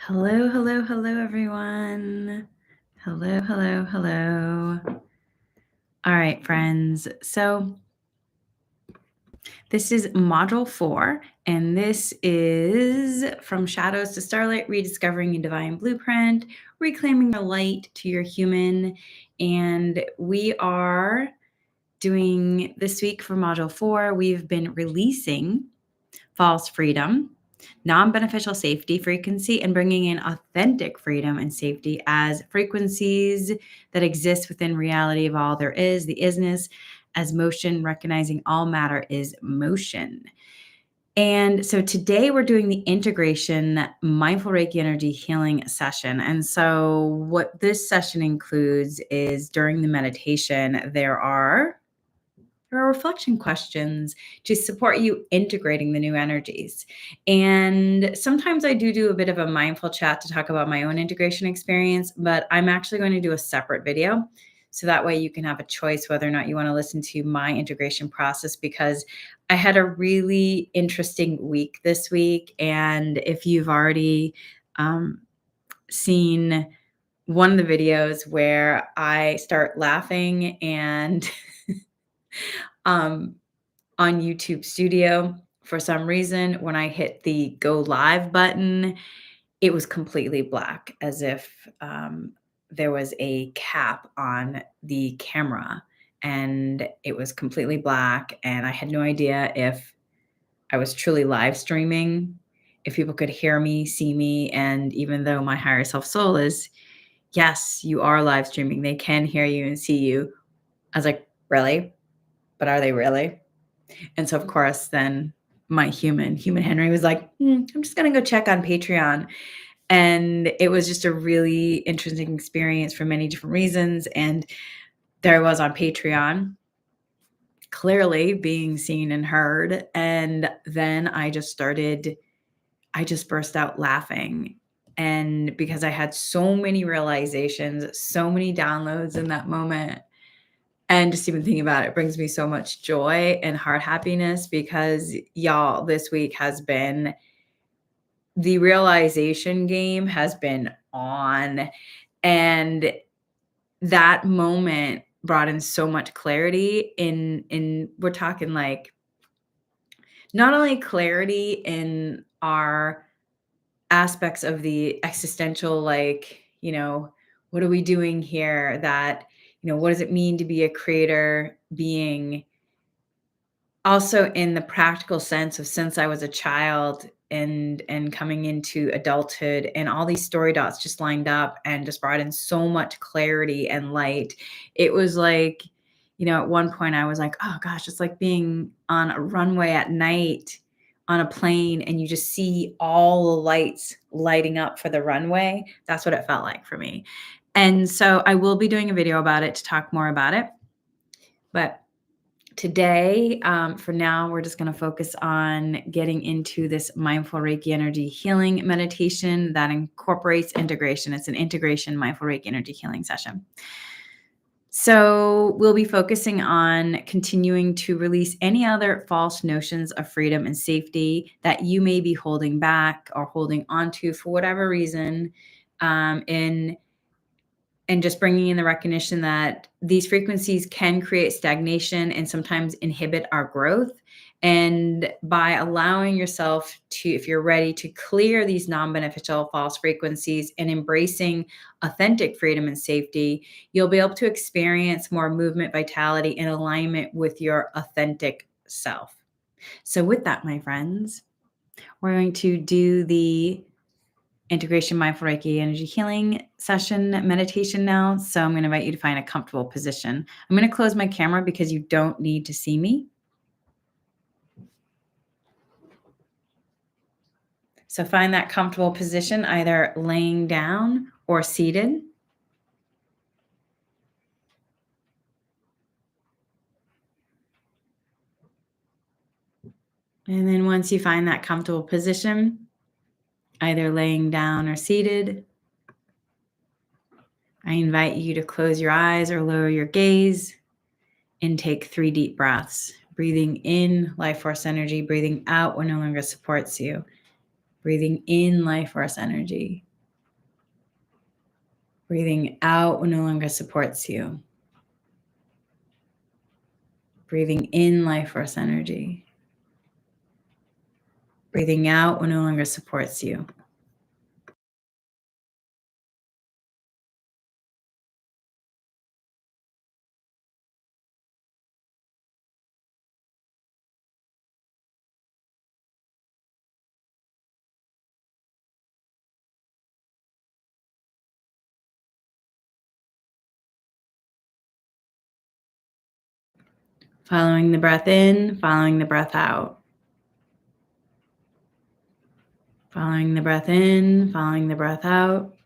Hello, hello, hello, everyone. Hello, hello, hello. All right, friends. So this is module 4, and this is From Shadows to Starlight, Rediscovering Your Divine Blueprint, Reclaiming Your Light to Your Human. And we are doing this week for module 4, we've been releasing false freedom, non-beneficial safety frequency, and bringing in authentic freedom and safety as frequencies that exist within reality of all there is, the isness, as motion, recognizing all matter is motion. And so today we're doing the integration mindful Reiki energy healing session. And so what this session includes is during the meditation, there are reflection questions to support you integrating the new energies. And sometimes I do a bit of a mindful chat to talk about my own integration experience, but I'm actually going to do a separate video. So that way you can have a choice whether or not you want to listen to my integration process, because I had a really interesting week this week. And if you've already seen one of the videos where I start laughing and on YouTube Studio, for some reason, when I hit the go live button, it was completely black, as if there was a cap on the camera, and it was completely black. And I had no idea if I was truly live streaming, if people could hear me, see me. And even though my higher self soul is, yes, you are live streaming, they can hear you and see you. I was like, really? But are they really? And so, of course, then my human Henry was like, I'm just going to go check on Patreon. And it was just a really interesting experience for many different reasons. And there I was on Patreon, clearly being seen and heard. And then I just burst out laughing. And because I had so many realizations, so many downloads in that moment. And just even thinking about it brings me so much joy and heart happiness, because y'all, this week has been, the realization game has been on. And that moment brought in so much clarity in we're talking like not only clarity in our aspects of the existential, like, what are we doing here? That, what does it mean to be a creator being? Also in the practical sense of, since I was a child and coming into adulthood, and all these story dots just lined up and just brought in so much clarity and light. It was like, at one point I was like, oh gosh, it's like being on a runway at night on a plane, and you just see all the lights lighting up for the runway. That's what it felt like for me. And so I will be doing a video about it to talk more about it. But today, for now, we're just going to focus on getting into this mindful Reiki energy healing meditation that incorporates integration. It's an integration mindful Reiki energy healing session. So we'll be focusing on continuing to release any other false notions of freedom and safety that you may be holding back or holding onto for whatever reason, and just bringing in the recognition that these frequencies can create stagnation and sometimes inhibit our growth. And by allowing yourself to, if you're ready to clear these non-beneficial false frequencies and embracing authentic freedom and safety, you'll be able to experience more movement, vitality, and alignment with your authentic self. So with that, my friends, we're going to do the integration mindful Reiki energy healing session meditation now. So I'm going to invite you to find a comfortable position. I'm going to close my camera because you don't need to see me. So find that comfortable position, either laying down or seated. And then once you find that comfortable position, either laying down or seated, I invite you to close your eyes or lower your gaze and take 3 deep breaths. Breathing in life force energy, breathing out what no longer supports you. Breathing in life force energy, Breathing out what no longer supports you. Breathing in life force energy. Breathing out what no longer supports you. Following the breath in, following the breath out. Following the breath in, following the breath out.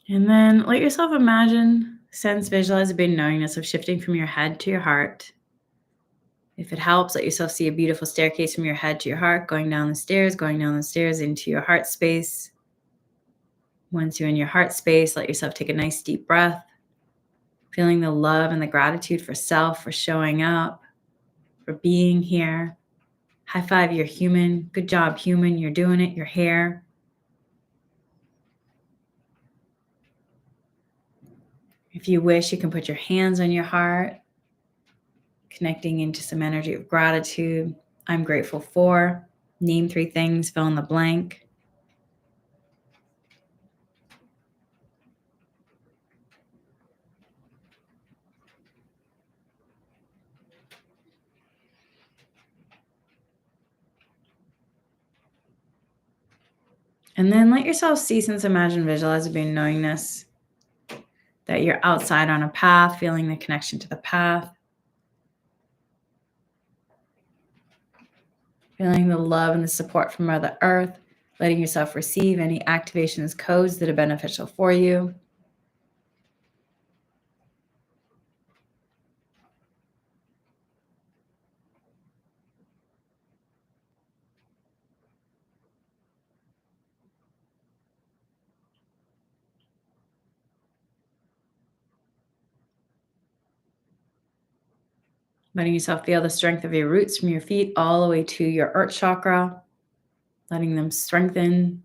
And then let yourself imagine, sense, visualize a big knowingness of shifting from your head to your heart. If it helps, let yourself see a beautiful staircase from your head to your heart, going down the stairs into your heart space. Once you're in your heart space, let yourself take a nice deep breath, feeling the love and the gratitude for self, for showing up, for being here. High five, you're human. Good job, human. You're doing it. You're here. If you wish, you can put your hands on your heart, connecting into some energy of gratitude. I'm grateful for. Name 3 things, fill in the blank. And then let yourself see, sense, imagine, visualize a being knowingness that you're outside on a path, feeling the connection to the path, feeling the love and the support from Mother Earth, letting yourself receive any activations, codes that are beneficial for you. Letting yourself feel the strength of your roots from your feet all the way to your earth chakra, letting them strengthen,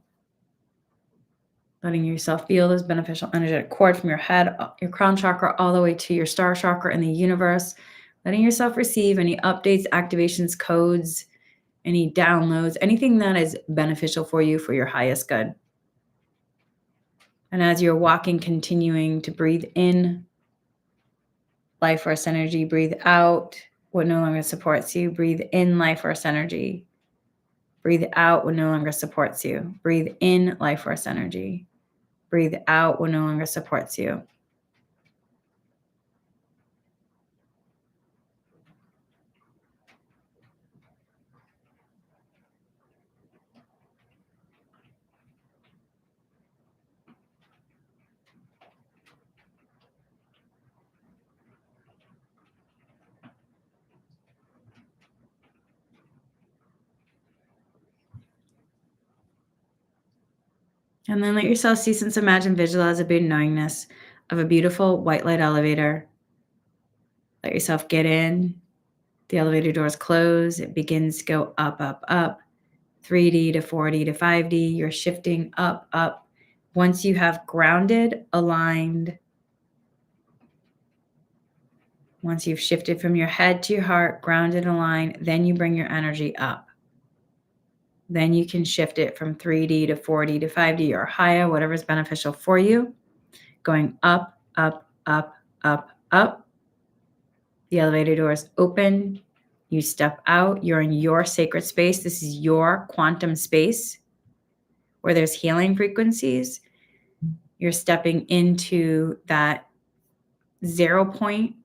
letting yourself feel this beneficial energetic cord from your head, your crown chakra, all the way to your star chakra in the universe, letting yourself receive any updates, activations, codes, any downloads, anything that is beneficial for you for your highest good. And as you're walking, continuing to breathe in life force energy, breathe out what no longer supports you, breathe in life force energy, breathe out what no longer supports you, breathe in life force energy, breathe out what no longer supports you. And then let yourself see, sense, imagine, visualize a big knowingness of a beautiful white light elevator. Let yourself get in. The elevator doors close. It begins to go up, up, up. 3D to 4D to 5D. You're shifting up, up. Once you have grounded, aligned, once you've shifted from your head to your heart, grounded, aligned, then you bring your energy up. Then you can shift it from 3D to 4D to 5D or higher, whatever is beneficial for you. Going up, up, up, up, up. The elevator doors open. You step out. You're in your sacred space. This is your quantum space where there's healing frequencies. You're stepping into that 0 point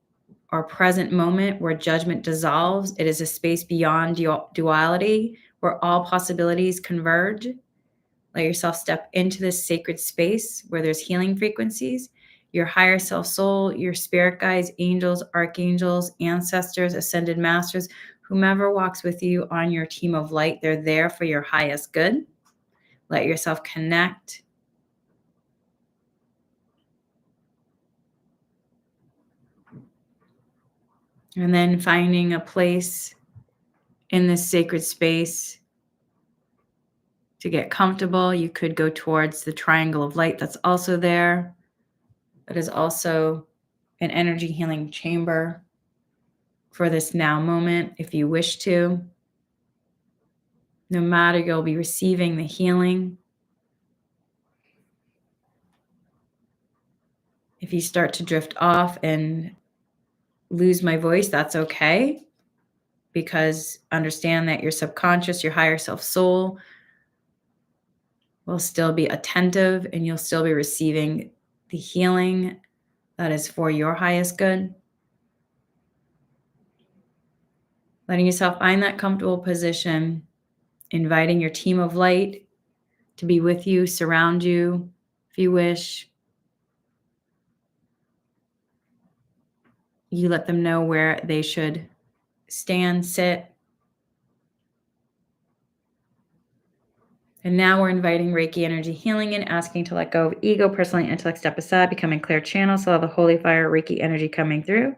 or present moment where judgment dissolves. It is a space beyond duality where all possibilities converge. Let yourself step into this sacred space where there's healing frequencies. Your higher self soul, your spirit guides, angels, archangels, ancestors, ascended masters, whomever walks with you on your team of light, they're there for your highest good. Let yourself connect. And then finding a place in this sacred space to get comfortable. You could go towards the triangle of light that's also there. That is also an energy healing chamber for this now moment if you wish to. No matter, you'll be receiving the healing. If you start to drift off and lose my voice, that's okay, because understand that your subconscious, your higher self soul will still be attentive and you'll still be receiving the healing that is for your highest good. Letting yourself find that comfortable position, inviting your team of light to be with you, surround you if you wish. You let them know where they should stand, sit. And now we're inviting Reiki energy healing in, asking to let go of ego, personal and intellect, step aside, becoming clear channels, so the holy fire Reiki energy coming through.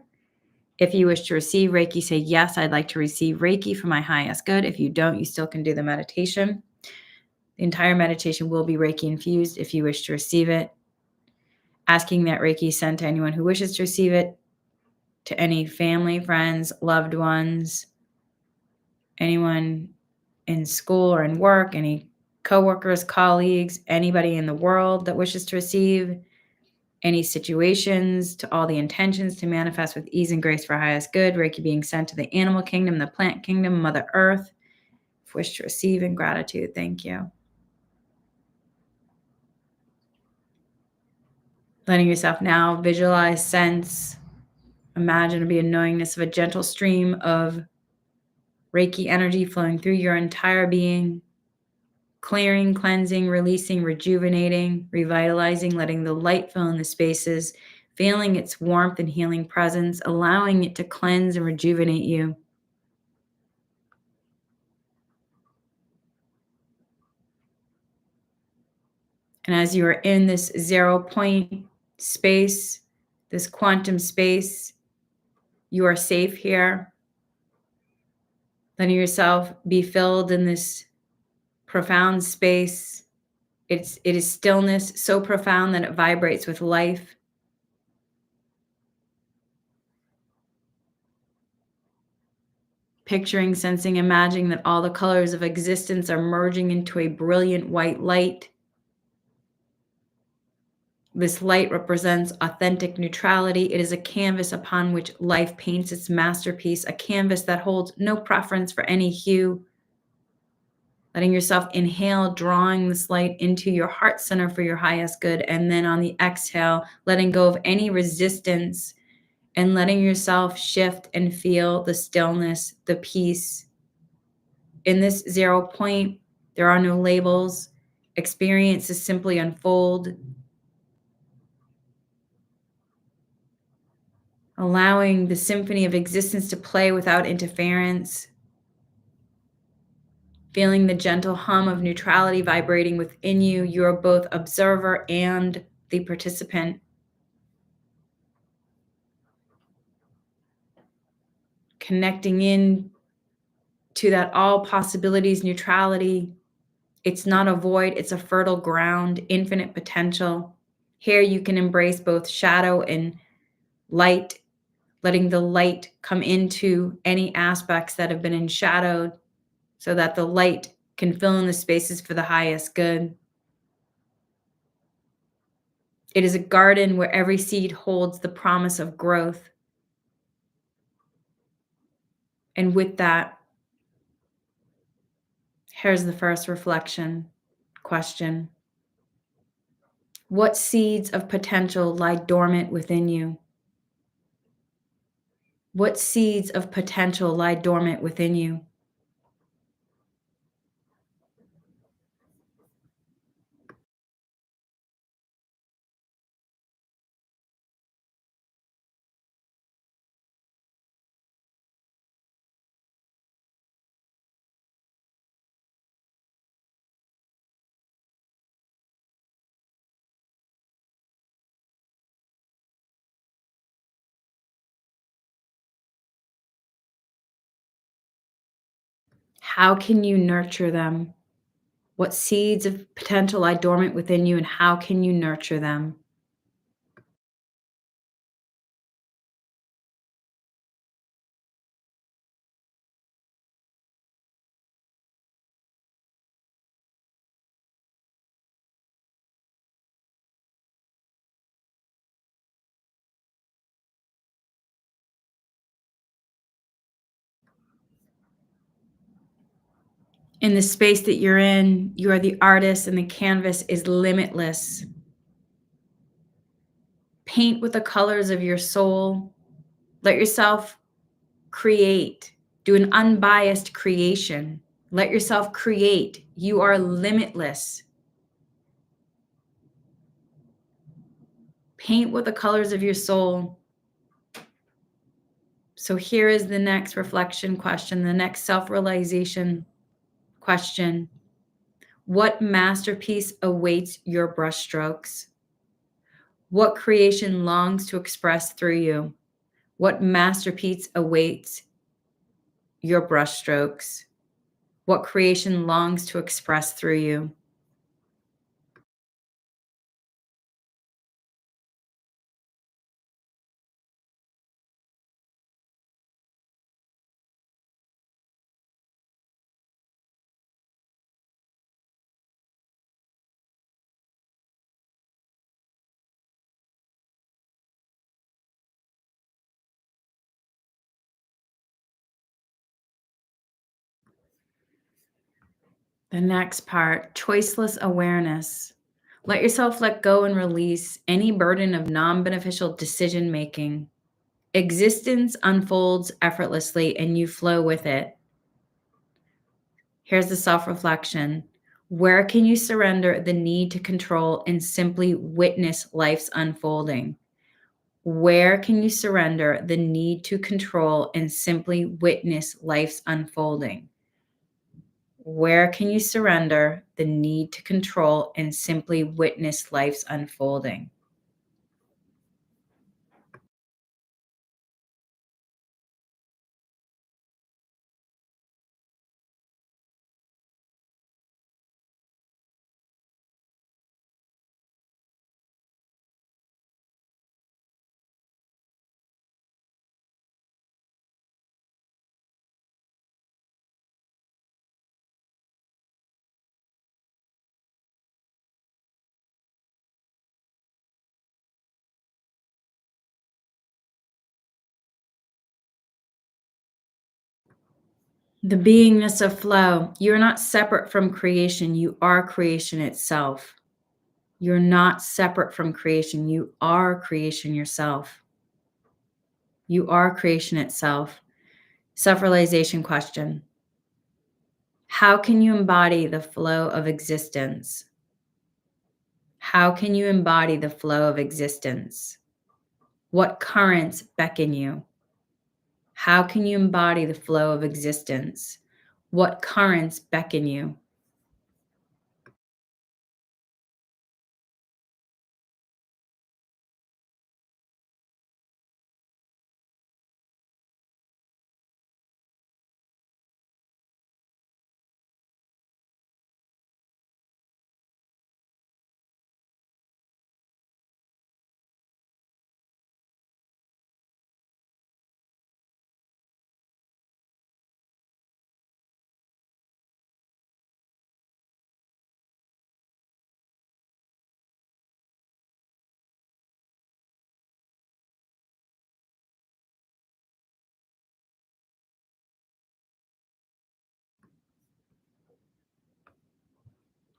If you wish to receive Reiki, say, yes, I'd like to receive Reiki for my highest good. If you don't, you still can do the meditation. The entire meditation will be Reiki infused if you wish to receive it. Asking that Reiki sent to anyone who wishes to receive it, to any family, friends, loved ones, anyone in school or in work, any coworkers, colleagues, anybody in the world that wishes to receive, any situations, to all the intentions to manifest with ease and grace for highest good. Reiki being sent to the animal kingdom, the plant kingdom, Mother Earth. If wish to receive, in gratitude, thank you. Letting yourself now visualize, sense, imagine to be a knowingness of a gentle stream of Reiki energy flowing through your entire being, clearing, cleansing, releasing, rejuvenating, revitalizing, letting the light fill in the spaces, feeling its warmth and healing presence, allowing it to cleanse and rejuvenate you. And as you are in this 0 point space, this quantum space, you are safe here. Letting yourself be filled in this profound space. It is stillness so profound that it vibrates with life. Picturing, sensing, imagining that all the colors of existence are merging into a brilliant white light. This light represents authentic neutrality. It is a canvas upon which life paints its masterpiece, a canvas that holds no preference for any hue. Letting yourself inhale, drawing this light into your heart center for your highest good. And then on the exhale, letting go of any resistance and letting yourself shift and feel the stillness, the peace. In this 0 point, there are no labels. Experiences simply unfold. Allowing the symphony of existence to play without interference. Feeling the gentle hum of neutrality vibrating within you. You are both observer and the participant. Connecting in to that all possibilities neutrality. It's not a void, it's a fertile ground, infinite potential. Here you can embrace both shadow and light, letting the light come into any aspects that have been enshadowed so that the light can fill in the spaces for the highest good. It is a garden where every seed holds the promise of growth. And with that, here's the first reflection question. What seeds of potential lie dormant within you? What seeds of potential lie dormant within you? How can you nurture them? What seeds of potential lie dormant within you, and how can you nurture them? In the space that you're in, you are the artist, and the canvas is limitless. Paint with the colors of your soul. Let yourself create. Do an unbiased creation. Let yourself create. You are limitless. Paint with the colors of your soul. So here is the next reflection question, the next self-realization question. What masterpiece awaits your brushstrokes? What creation longs to express through you? What masterpiece awaits your brushstrokes? What creation longs to express through you? The next part, choiceless awareness. Let yourself let go and release any burden of non beneficial decision making. Existence unfolds effortlessly and you flow with it. Here's the self reflection. Where can you surrender the need to control and simply witness life's unfolding? Where can you surrender the need to control and simply witness life's unfolding? Where can you surrender the need to control and simply witness life's unfolding? The beingness of flow. You're not separate from creation. You are creation itself. You're not separate from creation. You are creation yourself. You are creation itself. Self realization question. How can you embody the flow of existence? How can you embody the flow of existence? What currents beckon you? How can you embody the flow of existence? What currents beckon you?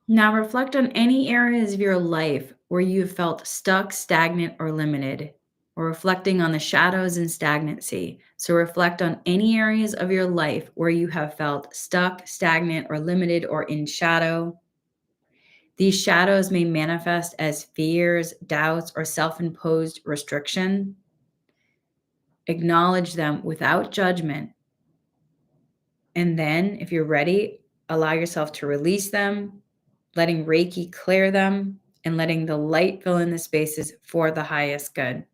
Now reflect on any areas of your life where you have felt stuck, stagnant, or limited, or reflecting on the shadows and stagnancy. So reflect on any areas of your life where you have felt stuck, stagnant, or limited, or in shadow. These shadows may manifest as fears, doubts, or self imposed restriction. Acknowledge them without judgment. And then, if you're ready, allow yourself to release them, letting Reiki clear them, and letting the light fill in the spaces for the highest good.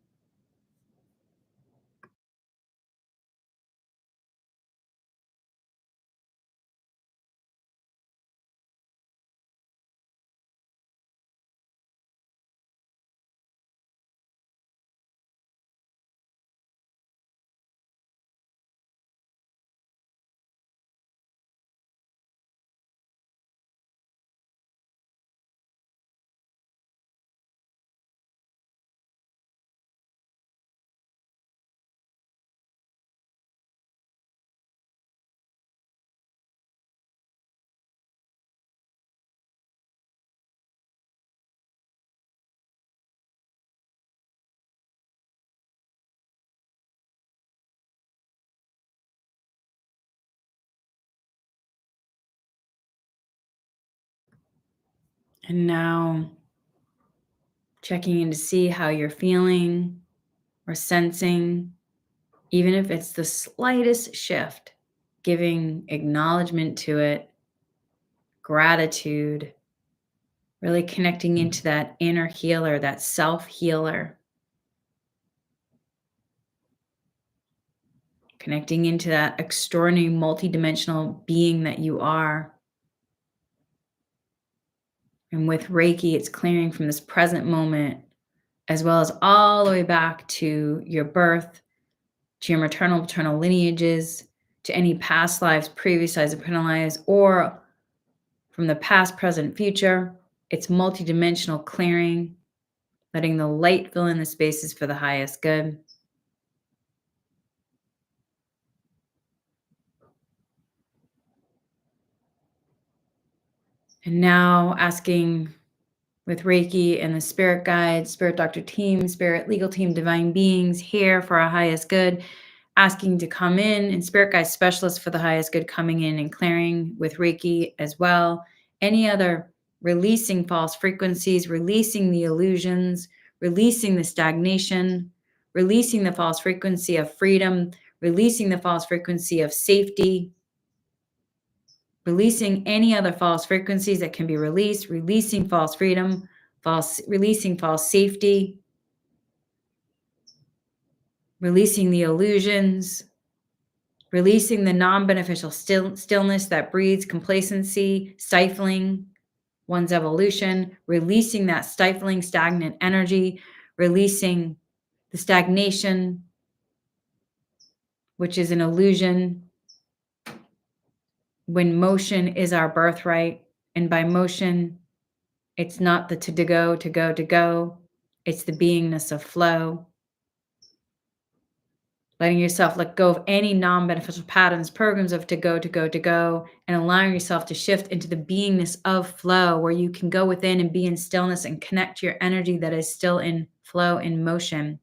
And now checking in to see how you're feeling or sensing, even if it's the slightest shift, giving acknowledgement to it, gratitude, really connecting into that inner healer, that self healer, connecting into that extraordinary multidimensional being that you are. And with Reiki, it's clearing from this present moment, as well as all the way back to your birth, to your maternal, paternal lineages, to any past lives, previous lives, and paternal lives, or from the past, present, future. It's multidimensional clearing, letting the light fill in the spaces for the highest good. And now asking with Reiki and the spirit guides, spirit doctor team, spirit legal team, divine beings here for our highest good, asking to come in, and spirit guide specialists for the highest good coming in and clearing with Reiki as well. Any other releasing false frequencies, releasing the illusions, releasing the stagnation, releasing the false frequency of freedom, releasing the false frequency of safety, releasing any other false frequencies that can be released, releasing false freedom, releasing false safety, releasing the illusions, releasing the non-beneficial stillness that breeds complacency, stifling one's evolution, releasing that stifling, stagnant energy, releasing the stagnation, which is an illusion, when motion is our birthright. And by motion, it's not the to go, to go, to go. It's the beingness of flow. Letting yourself let go of any non-beneficial patterns, programs of to go, to go, to go, and allowing yourself to shift into the beingness of flow, where you can go within and be in stillness and connect to your energy that is still in flow, in motion.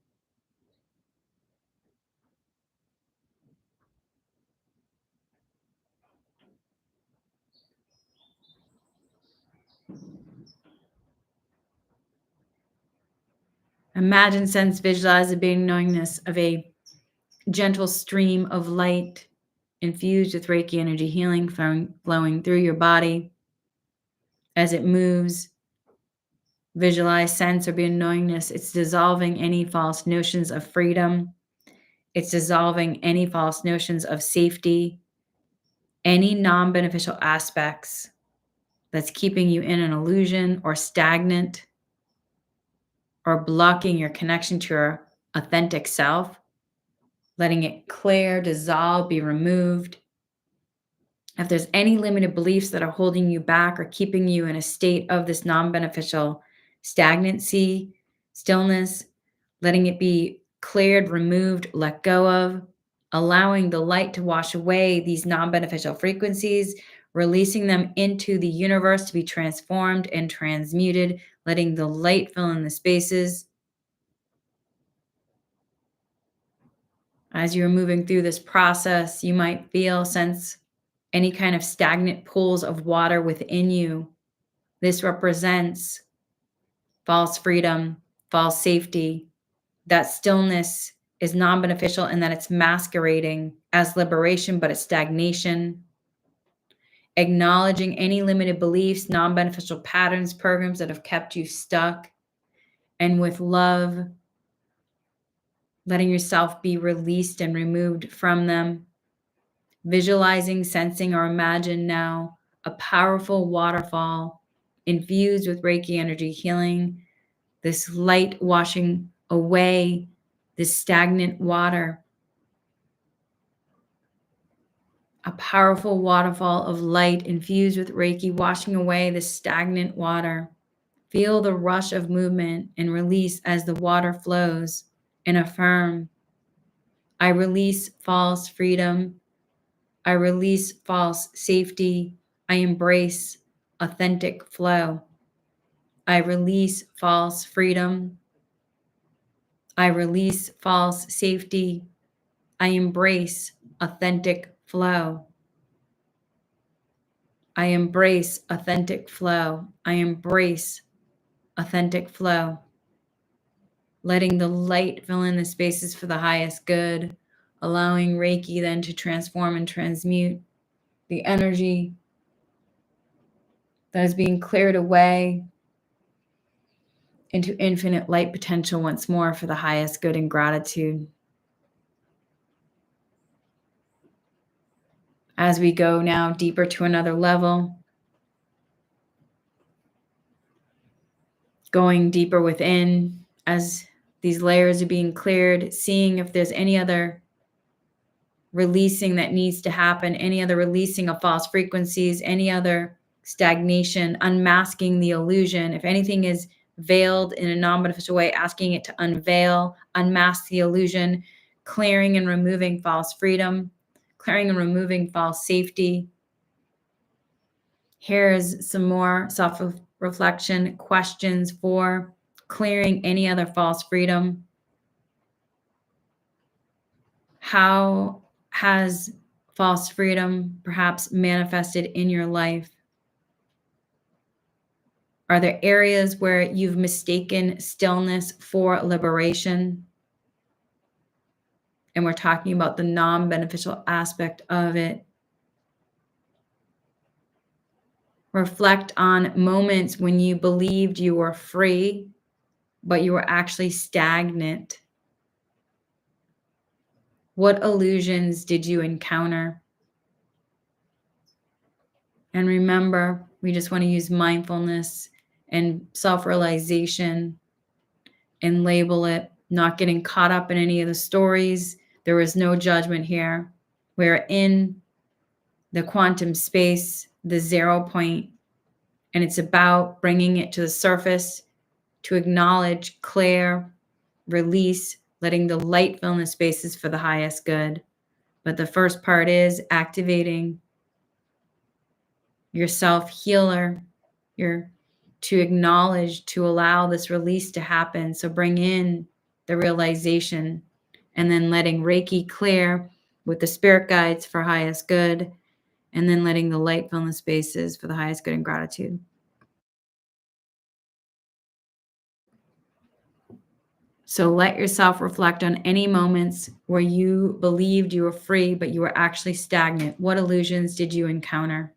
Imagine, sense, visualize the being knowingness of a gentle stream of light infused with Reiki energy healing flowing through your body as it moves. Visualize, sense, or be in knowingness. It's dissolving any false notions of freedom. It's dissolving any false notions of safety, any non-beneficial aspects that's keeping you in an illusion or stagnant or blocking your connection to your authentic self. Letting it clear, dissolve, be removed. If there's any limited beliefs that are holding you back or keeping you in a state of this non-beneficial stagnancy, stillness, letting it be cleared, removed, let go of, allowing the light to wash away these non-beneficial frequencies, releasing them into the universe to be transformed and transmuted, letting the light fill in the spaces. As you're moving through this process, you might sense any kind of stagnant pools of water within you. This represents false freedom, false safety. That stillness is non-beneficial and that it's masquerading as liberation, but it's stagnation. Acknowledging any limited beliefs, non-beneficial patterns, programs that have kept you stuck. And with love, letting yourself be released and removed from them. Visualizing, sensing, or imagine now a powerful waterfall infused with Reiki energy healing, this light washing away this stagnant water. A powerful waterfall of light infused with Reiki washing away the stagnant water. Feel the rush of movement and release as the water flows, and affirm, I release false freedom. I release false safety. I embrace authentic flow. I release false freedom. I release false safety. I embrace authentic flow. I embrace authentic flow. I embrace authentic flow. Letting the light fill in the spaces for the highest good, allowing Reiki then to transform and transmute the energy that is being cleared away into infinite light potential once more for the highest good and gratitude. As we go now deeper to another level, going deeper within as these layers are being cleared, seeing if there's any other releasing that needs to happen, any other releasing of false frequencies, any other stagnation, unmasking the illusion. If anything is veiled in a non-beneficial way, asking it to unveil, unmask the illusion, clearing and removing false freedom, clearing and removing false safety. Here's some more self-reflection questions for clearing any other false freedom. How has false freedom perhaps manifested in your life? Are there areas where you've mistaken stillness for liberation? And we're talking about the non-beneficial aspect of it. Reflect on moments when you believed you were free, but you were actually stagnant. What illusions did you encounter? And remember, we just want to use mindfulness and self-realization and label it, not getting caught up in any of the stories. There is no judgment here. We're in the quantum space, the 0 point, and it's about bringing it to the surface to acknowledge, clear, release, letting the light fill in the spaces for the highest good. But the first part is activating your self-healer, to acknowledge, to allow this release to happen. So bring in the realization and then letting Reiki clear with the spirit guides for highest good, and then letting the light fill in the spaces for the highest good and gratitude. So let yourself reflect on any moments where you believed you were free, but you were actually stagnant. What illusions did you encounter?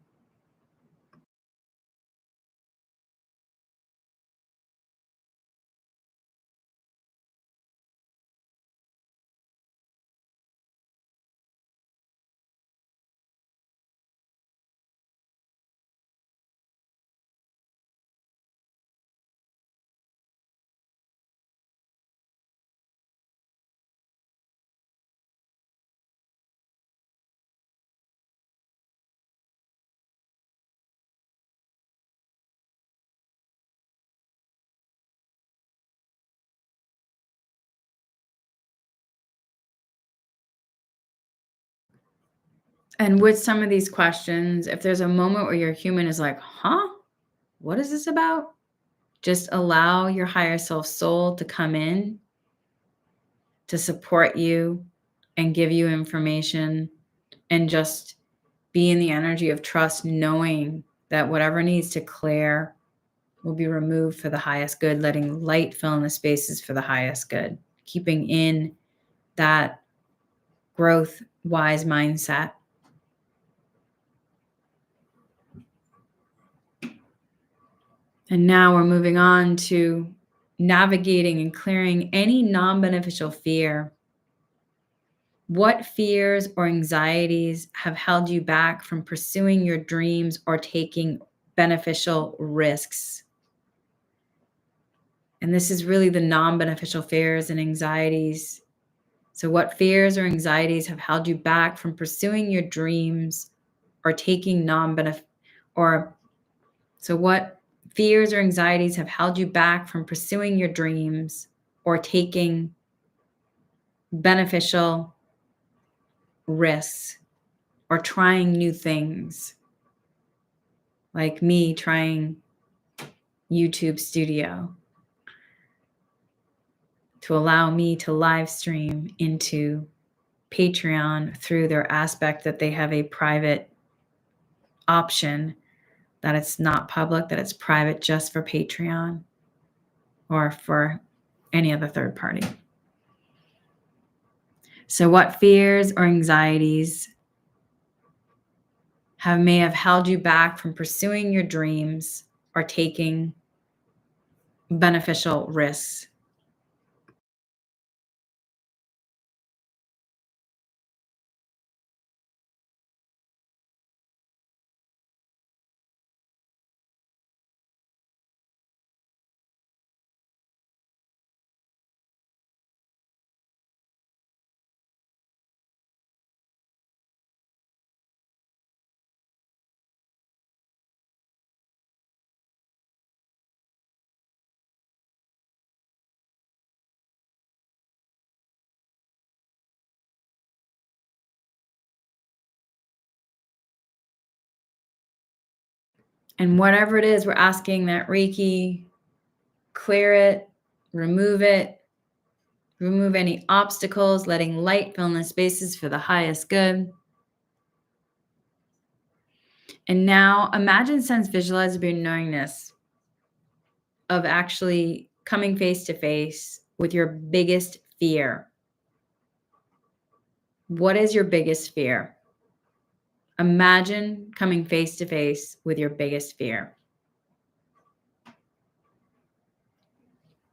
And with some of these questions, if there's a moment where your human is like, huh, what is this about? Just allow your higher self soul to come in to support you and give you information, and just be in the energy of trust, knowing that whatever needs to clear will be removed for the highest good, letting light fill in the spaces for the highest good, keeping in that growth wise mindset. And now we're moving on to navigating and clearing any non-beneficial fear. What fears or anxieties have held you back from pursuing your dreams or taking beneficial risks? And this is really the non-beneficial fears and anxieties. So what fears or anxieties have held you back from pursuing your dreams or taking what fears or anxieties have held you back from pursuing your dreams or taking beneficial risks or trying new things, like me trying YouTube studio to allow me to live stream into Patreon through their aspect that they have a private option that it's not public, that it's private just for Patreon or for any other third party. So what fears or anxieties may have held you back from pursuing your dreams or taking beneficial risks? And whatever it is, we're asking that Reiki clear it, remove any obstacles, letting light fill in the spaces for the highest good. And now imagine, sense, visualize your knowingness of actually coming face to face with your biggest fear. What is your biggest fear? Imagine coming face to face with your biggest fear.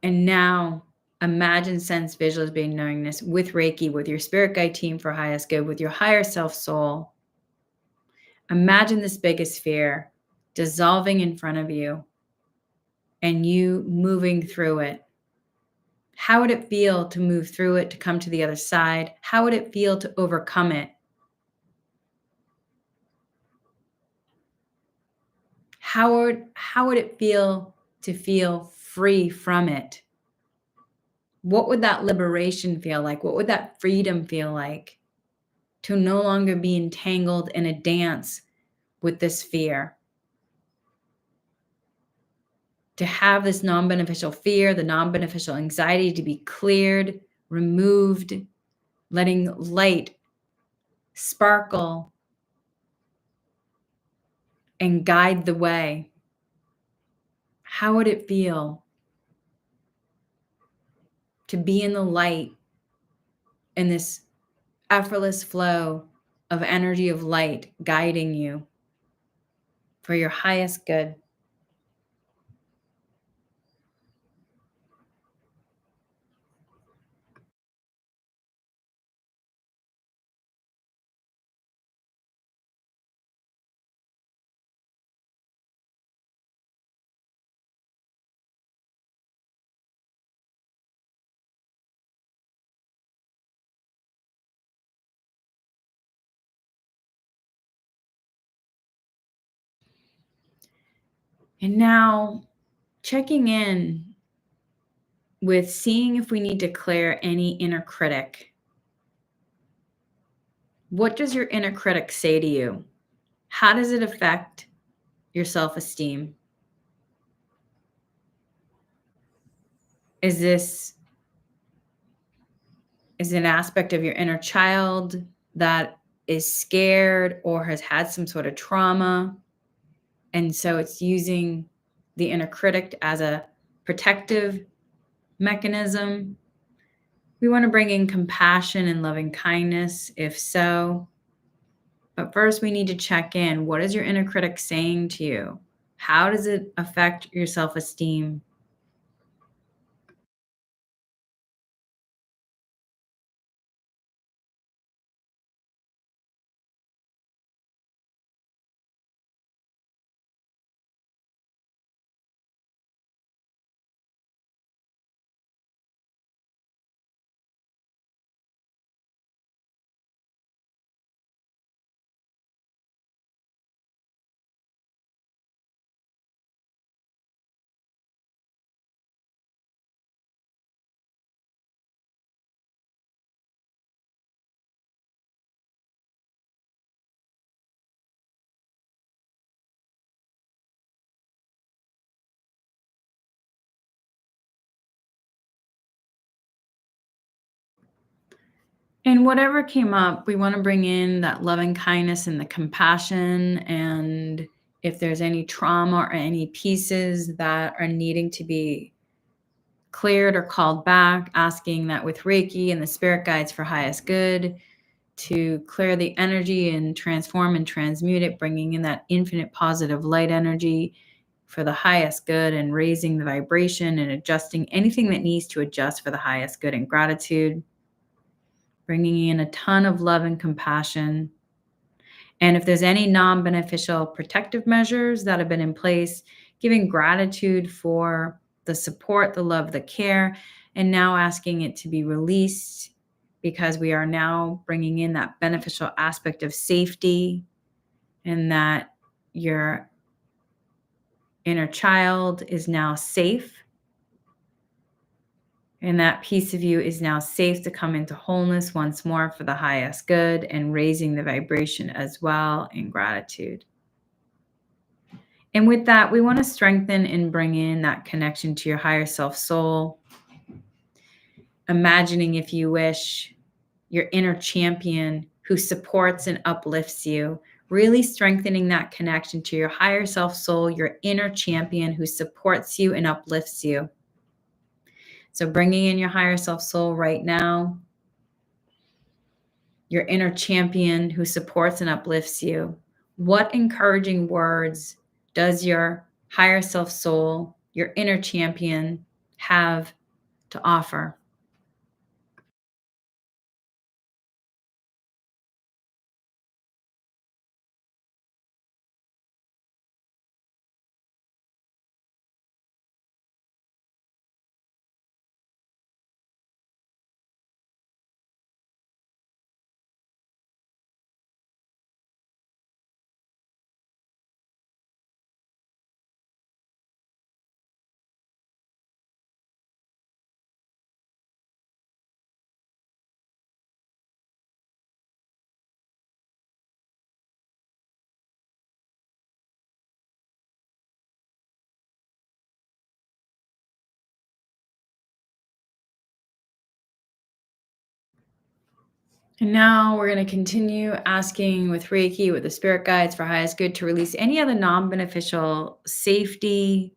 And now imagine, sense, visualize being knowingness with Reiki, with your spirit guide team for highest good, with your higher self soul. Imagine this biggest fear dissolving in front of you and you moving through it. How would it feel to move through it, to come to the other side? How would it feel to overcome it? How would it feel to feel free from it? What would that liberation feel like? What would that freedom feel like? To no longer be entangled in a dance with this fear. To have this non-beneficial fear, the non-beneficial anxiety to be cleared, removed, letting light sparkle and guide the way. How would it feel to be in the light, in this effortless flow of energy of light guiding you for your highest good? And now checking in with seeing if we need to clear any inner critic. What does your inner critic say to you? How does it affect your self-esteem? Is this an aspect of your inner child that is scared or has had some sort of trauma? And so it's using the inner critic as a protective mechanism. We want to bring in compassion and loving kindness, if so. But first, we need to check in. What is your inner critic saying to you? How does it affect your self-esteem? And whatever came up, we want to bring in that loving kindness and the compassion and If there's any trauma or any pieces that are needing to be cleared or called back, asking that with Reiki and the spirit guides for highest good to clear the energy and transform and transmute it, bringing in that infinite positive light energy for the highest good and raising the vibration and adjusting anything that needs to adjust for the highest good and gratitude, bringing in a ton of love and compassion. And if there's any non-beneficial protective measures that have been in place, giving gratitude for the support, the love, the care, and now asking it to be released because we are now bringing in that beneficial aspect of safety and that your inner child is now safe. And that piece of you is now safe to come into wholeness once more for the highest good and raising the vibration as well in gratitude. And with that, we want to strengthen and bring in that connection to your higher self soul. Imagining, if you wish, your inner champion who supports and uplifts you, really strengthening that connection to your higher self soul, your inner champion who supports you and uplifts you. So bringing in your higher self soul right now, your inner champion who supports and uplifts you. What encouraging words does your higher self soul, your inner champion, have to offer? And now we're going to continue asking with Reiki, with the spirit guides for highest good to release any other non-beneficial safety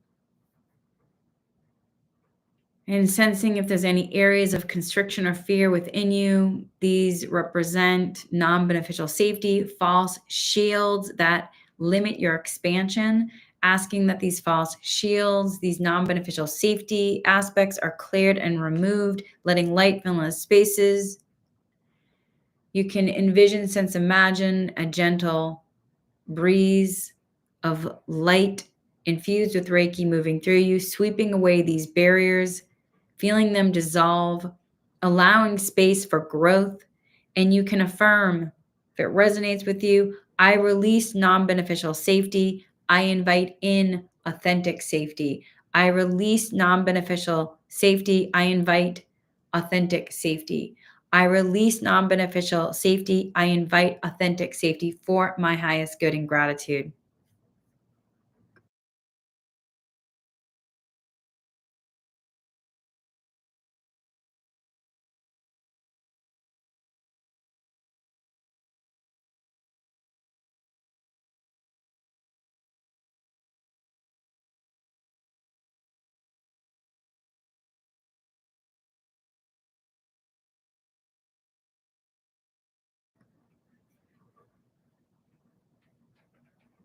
and sensing if there's any areas of constriction or fear within you. These represent non-beneficial safety, false shields that limit your expansion. Asking that these false shields, these non-beneficial safety aspects are cleared and removed, letting light fill in the spaces. You can envision, sense, imagine a gentle breeze of light infused with Reiki moving through you, sweeping away these barriers, feeling them dissolve, allowing space for growth. And you can affirm, if it resonates with you, I release non-beneficial safety. I invite in authentic safety. I release non-beneficial safety. I invite authentic safety. I release non-beneficial safety. I invite authentic safety for my highest good and gratitude.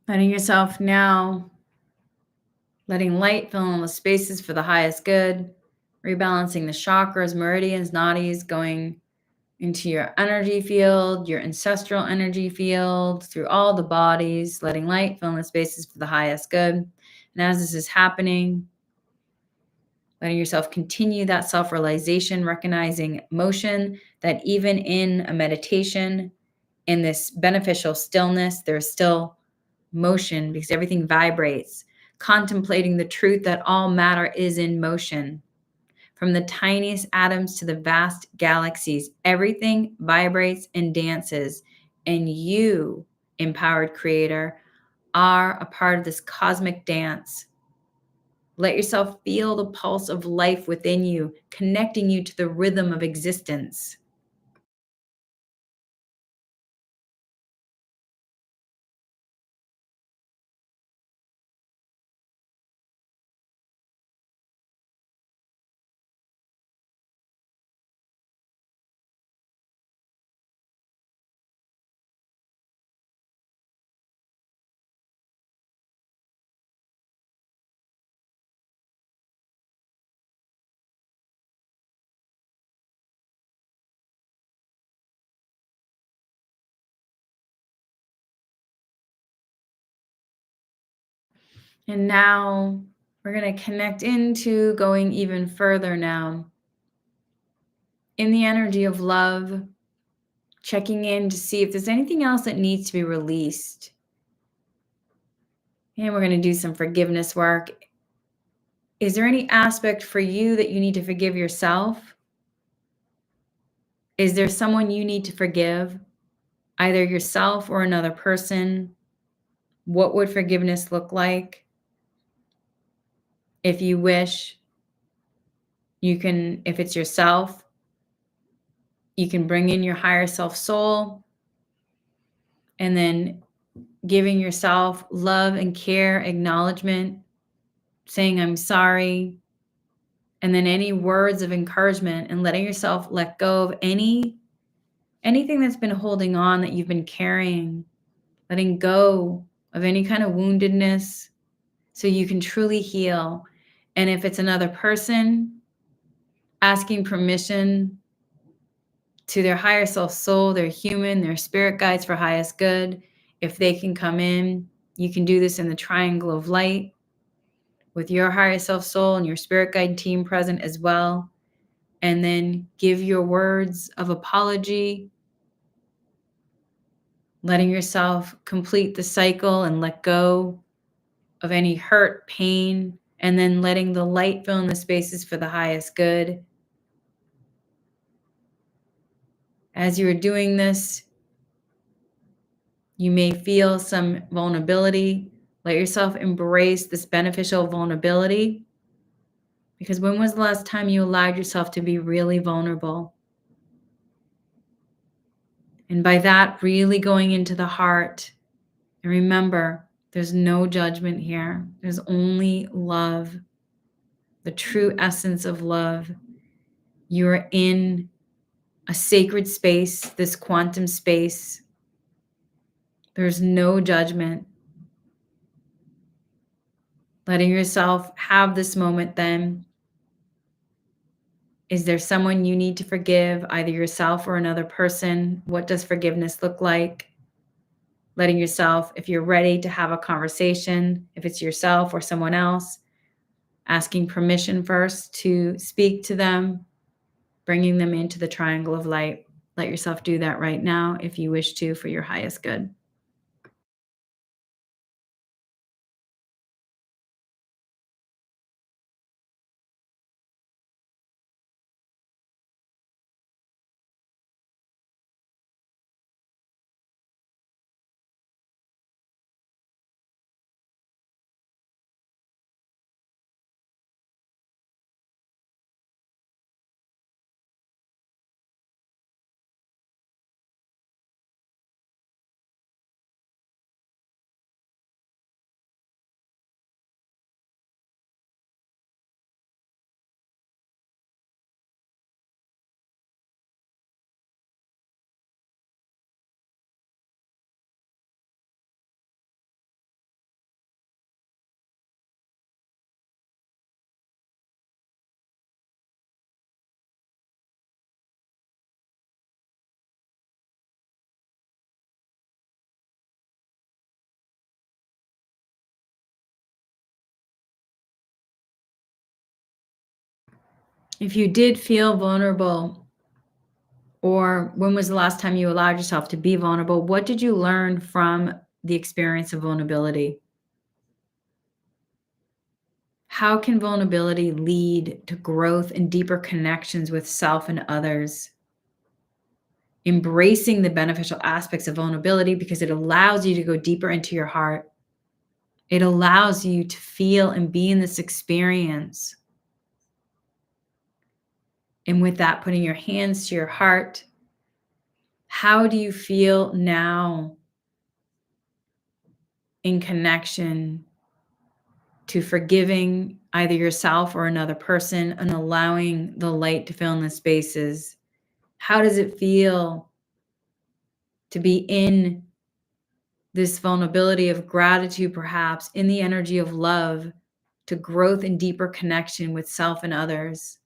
Letting yourself now, letting light fill in the spaces for the highest good, rebalancing the chakras, meridians, nadis, going into your energy field, your ancestral energy field, through all the bodies, letting light fill in the spaces for the highest good. And as this is happening, letting yourself continue that self-realization, recognizing motion, that even in a meditation, in this beneficial stillness, there's still motion because everything vibrates, contemplating the truth that all matter is in motion. From the tiniest atoms to the vast galaxies, everything vibrates and dances. And you, empowered creator, are a part of this cosmic dance. Let yourself feel the pulse of life within you, connecting you to the rhythm of existence. And now we're going to connect into going even further now in the energy of love, checking in to see if there's anything else that needs to be released. And we're going to do some forgiveness work. Is there any aspect for you that you need to forgive yourself? Is there someone you need to forgive, either yourself or another person? What would forgiveness look like? If you wish, you can, if it's yourself, you can bring in your higher self soul and then giving yourself love and care, acknowledgement, saying, I'm sorry. And then any words of encouragement and letting yourself let go of anything that's been holding on that you've been carrying, letting go of any kind of woundedness so you can truly heal. And if it's another person, asking permission to their higher self soul, their human, their spirit guides for highest good. If they can come in, you can do this in the triangle of light with your higher self soul and your spirit guide team present as well. And then give your words of apology, letting yourself complete the cycle and let go of any hurt, pain, and then letting the light fill in the spaces for the highest good. As you are doing this, you may feel some vulnerability. Let yourself embrace this beneficial vulnerability. Because when was the last time you allowed yourself to be really vulnerable? And by that, really going into the heart. And remember, there's no judgment here. There's only love, the true essence of love. You're in a sacred space, this quantum space. There's no judgment. Letting yourself have this moment then. Is there someone you need to forgive, either yourself or another person? What does forgiveness look like? Letting yourself, if you're ready to have a conversation, if it's yourself or someone else, asking permission first to speak to them, bringing them into the triangle of light. Let yourself do that right now if you wish to for your highest good. If you did feel vulnerable, or when was the last time you allowed yourself to be vulnerable, what did you learn from the experience of vulnerability? How can vulnerability lead to growth and deeper connections with self and others? Embracing the beneficial aspects of vulnerability because it allows you to go deeper into your heart. It allows you to feel and be in this experience. And with that, putting your hands to your heart, how do you feel now in connection to forgiving either yourself or another person and allowing the light to fill in the spaces? How does it feel to be in this vulnerability of gratitude, perhaps in the energy of love, to growth and deeper connection with self and others?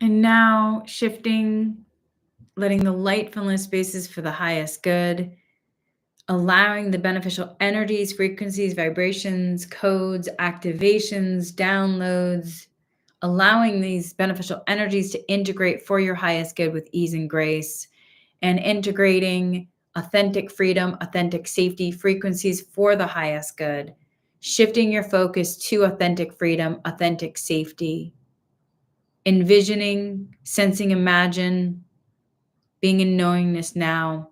And now shifting, letting the light fill in spaces for the highest good, allowing the beneficial energies, frequencies, vibrations, codes, activations, downloads, allowing these beneficial energies to integrate for your highest good with ease and grace, and integrating authentic freedom, authentic safety frequencies for the highest good, shifting your focus to authentic freedom, authentic safety, envisioning, sensing, imagine, being in knowingness now.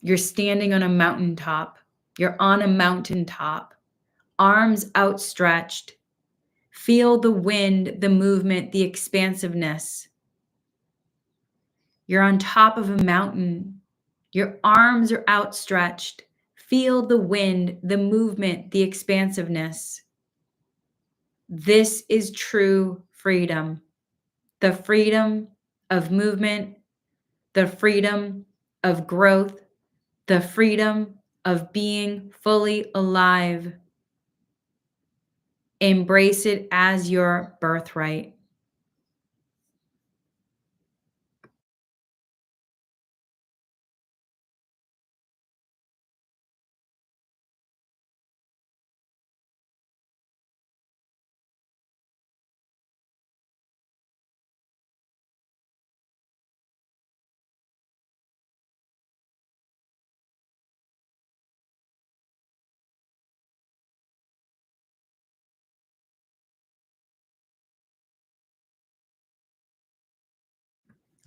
You're standing on a mountaintop. You're on a mountaintop, arms outstretched. Feel the wind, the movement, the expansiveness. You're on top of a mountain. Your arms are outstretched. Feel the wind, the movement, the expansiveness. This is true freedom. The freedom of movement, the freedom of growth, the freedom of being fully alive. Embrace it as your birthright.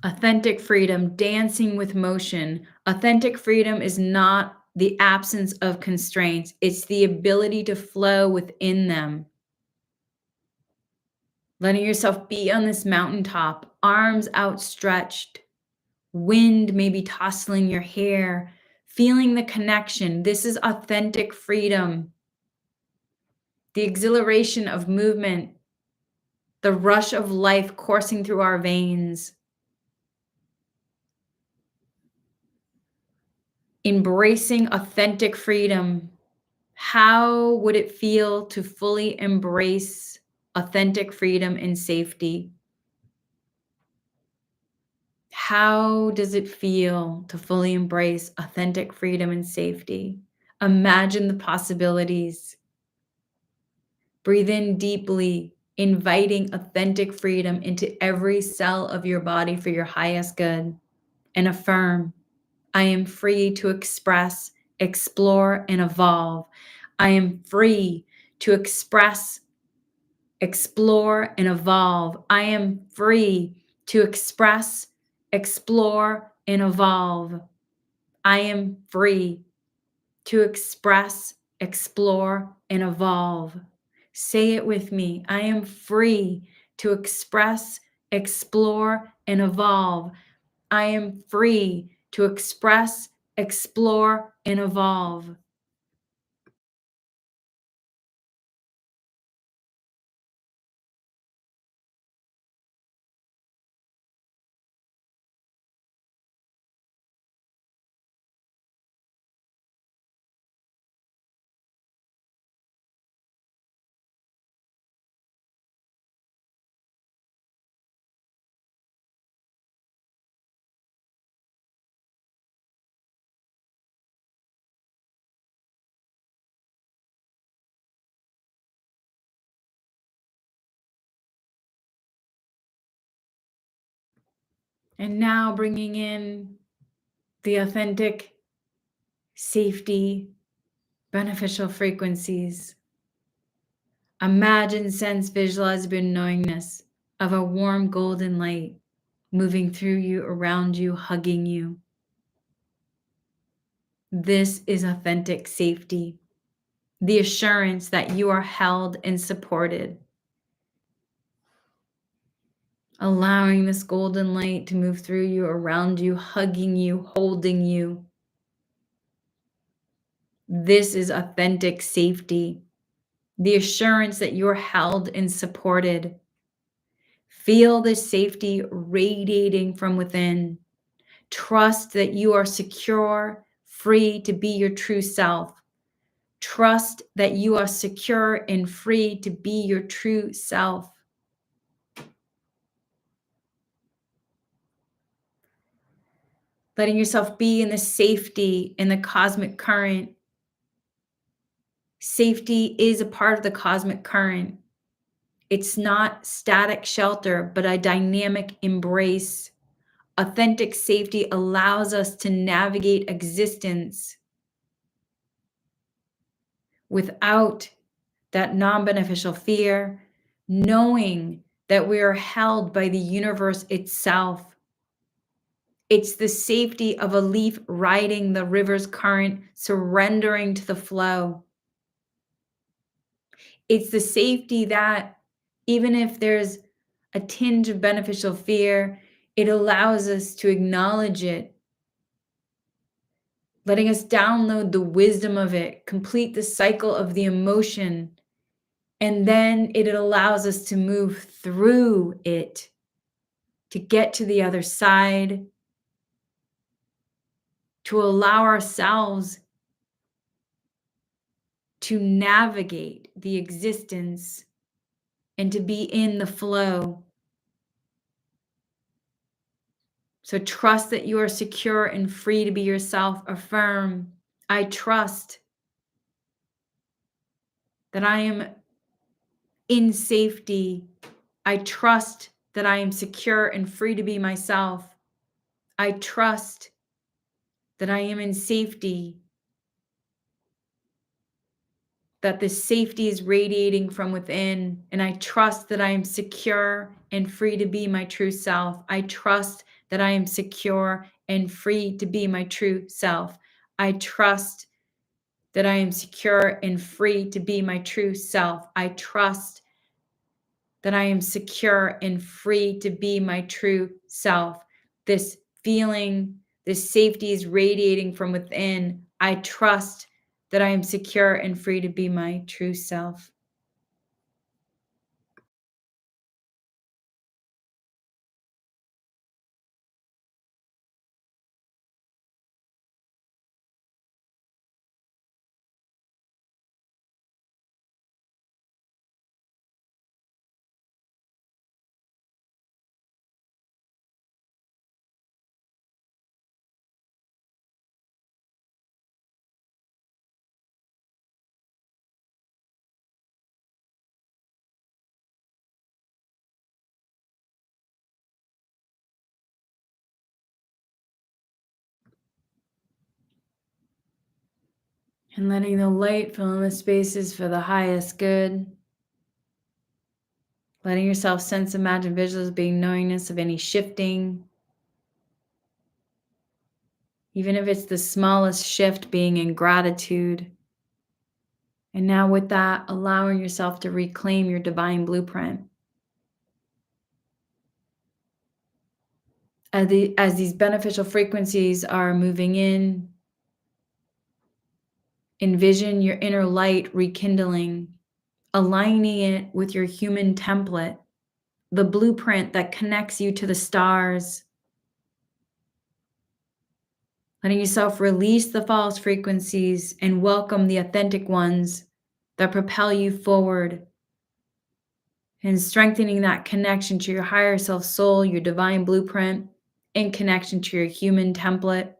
Authentic freedom, dancing with motion. Authentic freedom is not the absence of constraints, it's the ability to flow within them. Letting yourself be on this mountaintop, arms outstretched, wind maybe tossing your hair, feeling the connection. This is authentic freedom. The exhilaration of movement, the rush of life coursing through our veins. Embracing authentic freedom. How would it feel to fully embrace authentic freedom and safety? How does it feel to fully embrace authentic freedom and safety? Imagine the possibilities. Breathe in deeply, inviting authentic freedom into every cell of your body for your highest good. And affirm, I am free to express, explore, and evolve. I am free to express, explore, and evolve. I am free to express, explore, and evolve. I am free to express, explore, and evolve. Say it with me. I am free to express, explore, and evolve. I am free to express, explore, and evolve. And now bringing in the authentic safety, beneficial frequencies. Imagine, sense, visualize, be in knowingness of a warm golden light moving through you, around you, hugging you. This is authentic safety, the assurance that you are held and supported. Allowing this golden light to move through you, around you, hugging you, holding you. This is authentic safety, the assurance that you're held and supported. Feel this safety radiating from within. Trust that you are secure, free to be your true self. Trust that you are secure and free to be your true self. letting yourself be in the safety in the cosmic current. Safety is a part of the cosmic current. It's not static shelter, but a dynamic embrace. Authentic safety allows us to navigate existence without that non-beneficial fear, knowing that we are held by the universe itself. It's the safety of a leaf riding the river's current, surrendering to the flow. It's the safety that even if there's a tinge of beneficial fear, it allows us to acknowledge it, letting us download the wisdom of it, complete the cycle of the emotion, and then it allows us to move through it to get to the other side, to allow ourselves to navigate the existence and to be in the flow. So trust that you are secure and free to be yourself. Affirm, I trust that I am in safety. I trust that I am secure and free to be myself. I trust that I am in safety, that this safety is radiating from within, and I trust that I am secure and free to be my true self. I trust that I am secure and free to be my true self. I trust that I am secure and free to be my true self. I trust that I am secure and free to be my true self. This feeling, this safety is radiating from within. I trust that I am secure and free to be my true self. And letting the light fill in the spaces for the highest good. Letting yourself sense, imagine, visualize being knowingness of any shifting. Even if it's the smallest shift, being in gratitude. And now with that, allowing yourself to reclaim your divine blueprint. As these beneficial frequencies are moving in, envision your inner light rekindling, aligning it with your human template, the blueprint that connects you to the stars. Letting yourself release the false frequencies and welcome the authentic ones that propel you forward. And strengthening that connection to your higher self soul, your divine blueprint, in connection to your human template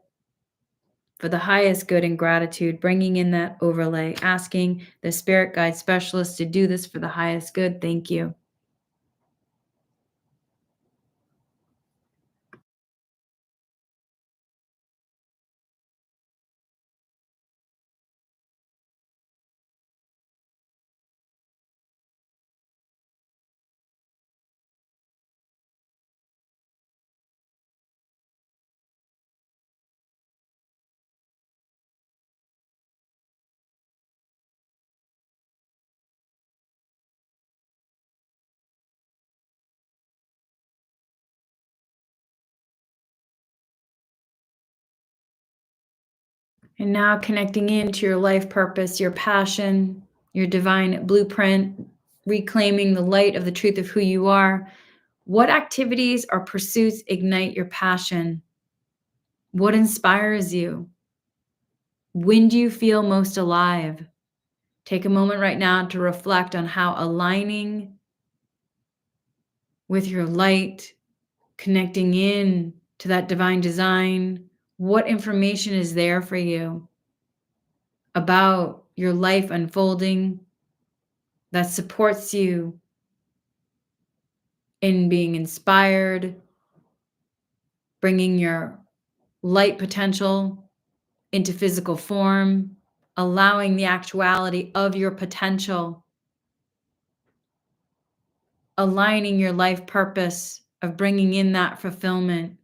for the highest good and gratitude, bringing in that overlay, asking the spirit guide specialist to do this for the highest good. Thank you. And now connecting into your life purpose, your passion, your divine blueprint, reclaiming the light of the truth of who you are. What activities or pursuits ignite your passion? What inspires you? When do you feel most alive? Take a moment right now to reflect on how aligning with your light, connecting in to that divine design, What information is there for you about your life unfolding that supports you in being inspired, bringing your light potential into physical form, allowing the actuality of your potential, aligning your life purpose of bringing in that fulfillment.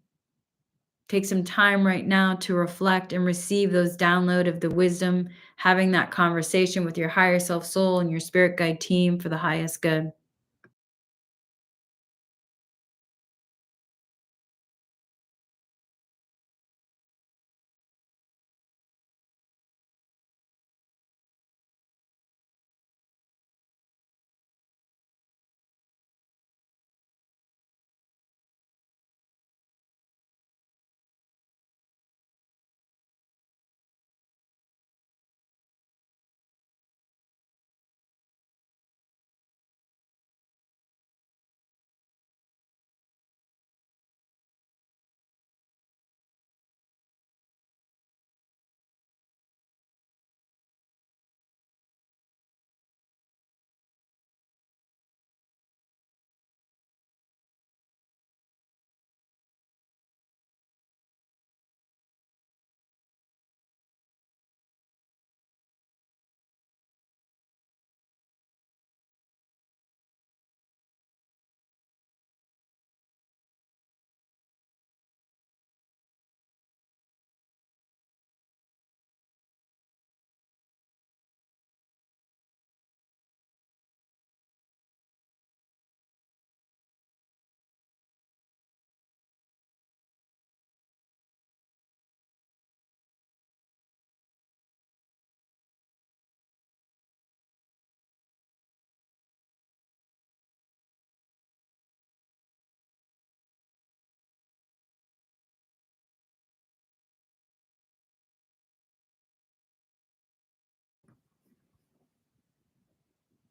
Take some time right now to reflect and receive those download of the wisdom, having that conversation with your higher self soul and your spirit guide team for the highest good.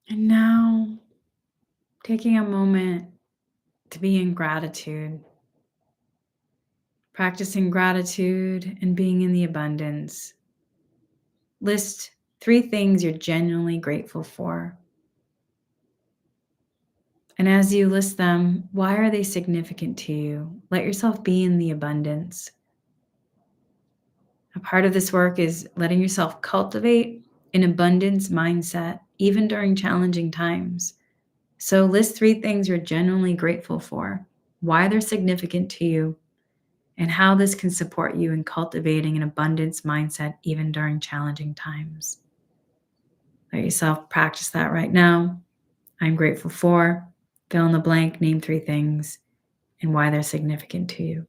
And now, taking a moment to be in gratitude, practicing gratitude and being in the abundance. List 3 things you're genuinely grateful for. And as you list them, why are they significant to you? Let yourself be in the abundance. A part of this work is letting yourself cultivate an abundance mindset, even during challenging times. So list 3 things you're genuinely grateful for, why they're significant to you, and how this can support you in cultivating an abundance mindset even during challenging times. Let yourself practice that right now. I'm grateful for, fill in the blank, name 3 things, and why they're significant to you.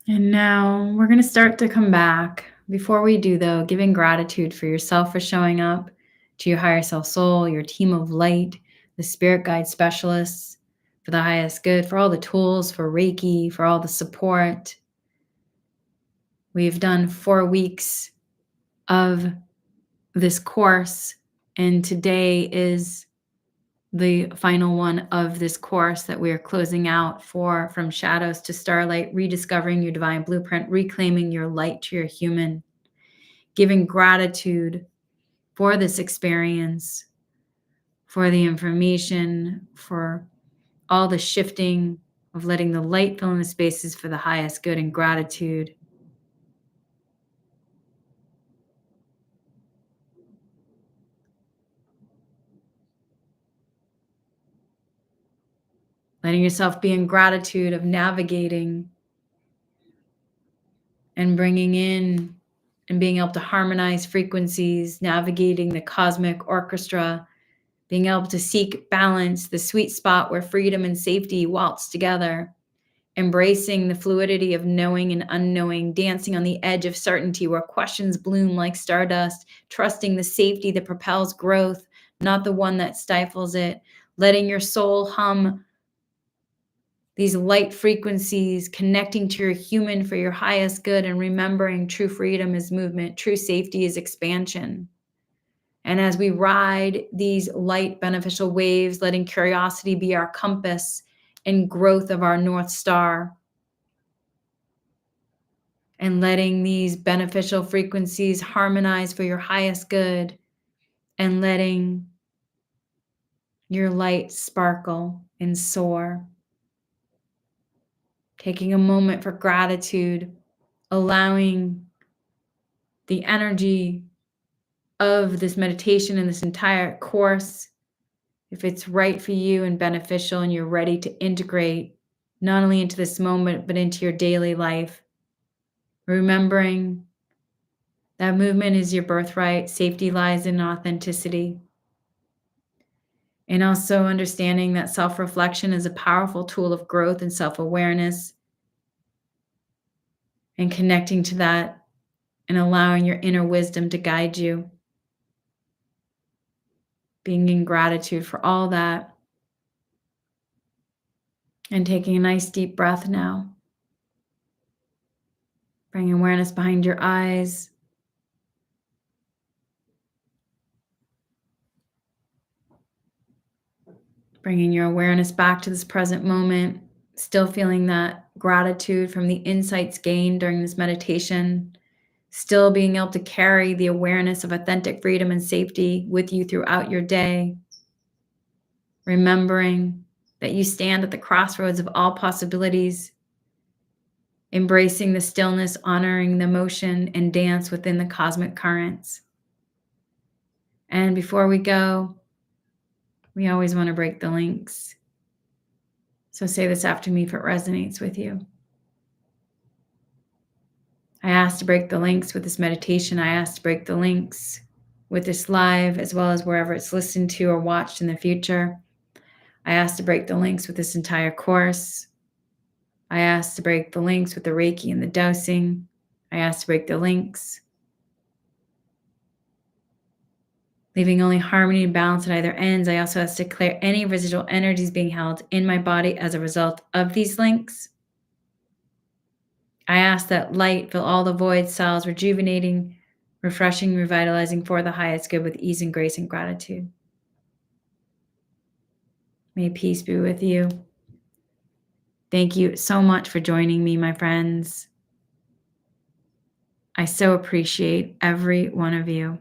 And now we're going to start to come back. Before we do, though, giving gratitude for yourself for showing up, to your higher self soul, your team of light, the spirit guide specialists, for the highest good, for all the tools, for Reiki, for all the support. We've done 4 weeks of this course, and today is the final one of this course that we are closing out for From Shadows to Starlight, Rediscovering Your Divine Blueprint, Reclaiming Your Light to Your Human, giving gratitude for this experience, for the information, for all the shifting of letting the light fill in the spaces for the highest good, and gratitude. Letting yourself be in gratitude of navigating and bringing in and being able to harmonize frequencies, navigating the cosmic orchestra, being able to seek balance, the sweet spot where freedom and safety waltz together, embracing the fluidity of knowing and unknowing, dancing on the edge of certainty where questions bloom like stardust, trusting the safety that propels growth, not the one that stifles it, letting your soul hum these light frequencies, connecting to your human for your highest good, and remembering true freedom is movement, true safety is expansion. And as we ride these light beneficial waves, letting curiosity be our compass and growth of our North Star, and letting these beneficial frequencies harmonize for your highest good, and letting your light sparkle and soar. Taking a moment for gratitude, allowing the energy of this meditation and this entire course, if it's right for you and beneficial and you're ready to integrate not only into this moment, but into your daily life, remembering that movement is your birthright, safety lies in authenticity, and also understanding that self-reflection is a powerful tool of growth and self-awareness, and connecting to that and allowing your inner wisdom to guide you, being in gratitude for all that, and taking a nice deep breath now. Bring awareness behind your eyes. Bringing your awareness back to this present moment, still feeling that gratitude from the insights gained during this meditation, still being able to carry the awareness of authentic freedom and safety with you throughout your day, remembering that you stand at the crossroads of all possibilities, embracing the stillness, honoring the motion and dance within the cosmic currents. And before we go, we always want to break the links. So say this after me if it resonates with you. I ask to break the links with this meditation. I ask to break the links with this live, as well as wherever it's listened to or watched in the future. I ask to break the links with this entire course. I ask to break the links with the Reiki and the dosing. I ask to break the links, leaving only harmony and balance at either ends. I also ask to clear any residual energies being held in my body as a result of these links. I ask that light fill all the void cells, rejuvenating, refreshing, revitalizing for the highest good with ease and grace and gratitude. May peace be with you. Thank you so much for joining me, my friends. I so appreciate every one of you.